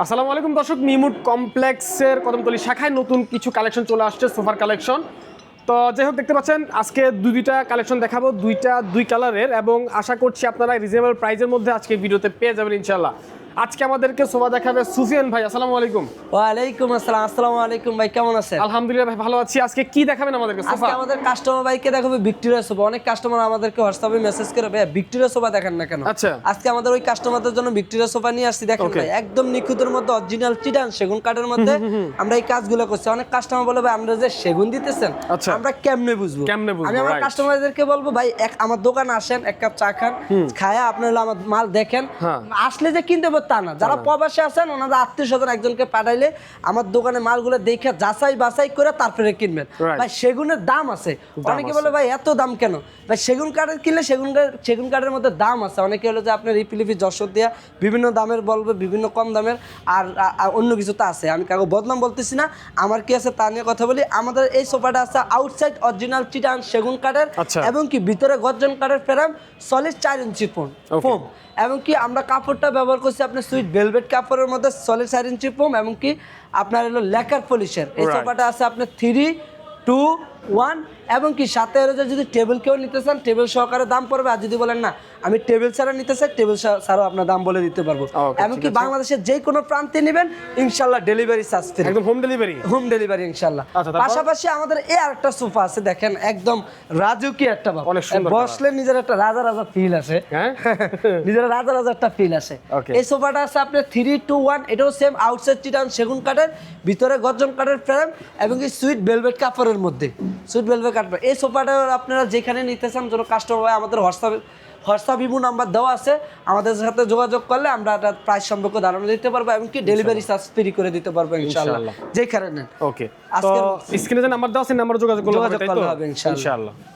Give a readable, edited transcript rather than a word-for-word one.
আসসালামু আলাইকুম দর্শক, মিমুড কমপ্লেক্সের কদমতলী শাখায় নতুন কিছু কালেকশন চলে আসছে, সোফার কালেকশন। তো যাই হোক, দেখতে পাচ্ছেন আজকে দুইটা কালেকশন দেখাবো, দুই কালারের, এবং আশা করছি আপনারা রিজনেবল প্রাইসের মধ্যে আজকে ভিডিওতে পেয়ে যাবেন ইনশাআল্লাহ। আজকে আমাদেরকে সোফা দেখাবে সুফিয়ান ভাই। আসসালামু আলাইকুম। ওয়ালাইকুম আসসালাম। আসসালামু আলাইকুম ভাই, কেমন আছেন? আলহামদুলিল্লাহ ভাই, ভালো আছি। আজকে কি দেখাবেন আমাদেরকে? সোফা। আজকে আমাদের কাস্টমার ভাইকে দেখাবো ভিক্টোরিয়া সোফা। অনেক কাস্টমার আমাদেরকে হোয়াটসঅ্যাপে মেসেজ করে, ভাই ভিক্টোরিয়া সোফা দেখেন না কেন? আচ্ছা, আজকে আমাদের ওই কাস্টমারদের জন্য ভিক্টোরিয়া সোফা নিয়ে আসছি। দেখেন ভাই, একদম নিখুঁতের মধ্যে অরিজিনাল চিটান সেগুন কাঠের মধ্যে আমরা এই কাজগুলো করছি। অনেক কাস্টমার বলে, ভাই আমরা যে সেগুন দিতেছেন আমরা কেমনে বুঝবো? আমি আমার কাস্টমারদেরকে বলবো, ভাই আমার দোকানে আসেন, এক কাপ চা খান, খায়া আপনারা আমার মাল দেখেন। আসলে যে কিনতে পারবো তা না, যারা প্রবাসে আছেন ওনাদের আত্মীয় স্বজন একজনকে পাঠাইলে আমার দোকানে মালগুলো দেখে যাচাই বাছাই করে তারপরে কিনবেন। ভাই সেগুনের দাম আছে। অনেকে বলে, ভাই এত দাম কেন? ভাই সেগুন কাঠের কিনলে সেগুন কাঠের মধ্যে দাম আছে। অনেকে হলো যে আপনার রিপিলিপি যশোর দিয়া বিভিন্ন দামের বলবে, বিভিন্ন কম দামের, আর অন্য কিছু তো আছে। আমি কাউকে বদনাম বলতেছি না, আমার কি আছে তা নিয়ে কথা বলি। আমাদের এই সোফাটা আছে আউটসাইড অরিজিনাল চিটান সেগুন কাঠের, এবং কি ভিতরে গর্জন কাঠের ফ্রেম, সলিড 4 ইঞ্চি ফোম, এবং কি আমরা কাপড়টা ব্যবহার করছি আপনার সুইট ভেলভেট কাপড়ের মধ্যে, সলিড 4 ইঞ্চি ফোম, এবং কি আপনার হলো লেকার পলিশের। এই সোফাটা আছে আপনার 3, 2, 1, এবং কি সাথে হলো যে যদি টেবিল কেউ নিতে চান টেবিল সহকারে দাম পড়বে। আর যদি বলেন না আমি টেবিল ছাড়া নিতে চাই, টেবিল ছাড়াও আপনার দাম বলে দিতে পারবো। এমনকি বাংলাদেশের যে কোনো প্রান্তে নেবেন ইনশাল্লাহ ডেলিভারি চার্জ ফ্রি, একদম হোম ডেলিভারি ইনশাল্লাহ। পাশাপাশি আমাদের এই আরেকটা সোফা আছে, দেখেন একদম রাজকীয় একটা ভাব, বসলে নিজের একটা রাজা রাজা ফিল আসে, নিজের রাজা রাজা একটা ফিল আসে। এই সোফাটা আছে আপনার 3, 2, 1, এটাও সেম আউটসাইড চিটান সেগুন কাঠের, ভিতরে গর্জন কাঠের ফ্রেম, এবং কি সুইট ভেলভেট কাপড়ের মধ্যে, সুইট ভেলভেট কাঠের। এই সোফাটা আপনারা যেখানে নিতে চান, যেন কাস্টমার হয়, আমাদের হোয়াটসঅ্যাপ ইমো নাম্বার দেওয়া আছে, আমাদের সাথে যোগাযোগ করলে আমরা একটা প্রাইস সম্পর্কে ধারণা দিতে পারবো, এবং কি ডেলিভারি চার্জ ফ্রি করে দিতে পারবো ইনশাআল্লাহ, যেখানে নেন। ওকে, তো স্ক্রিনে যে নাম্বার দেওয়া আছে নাম্বারে যোগাযোগ করলে হবে ইনশাআল্লাহ।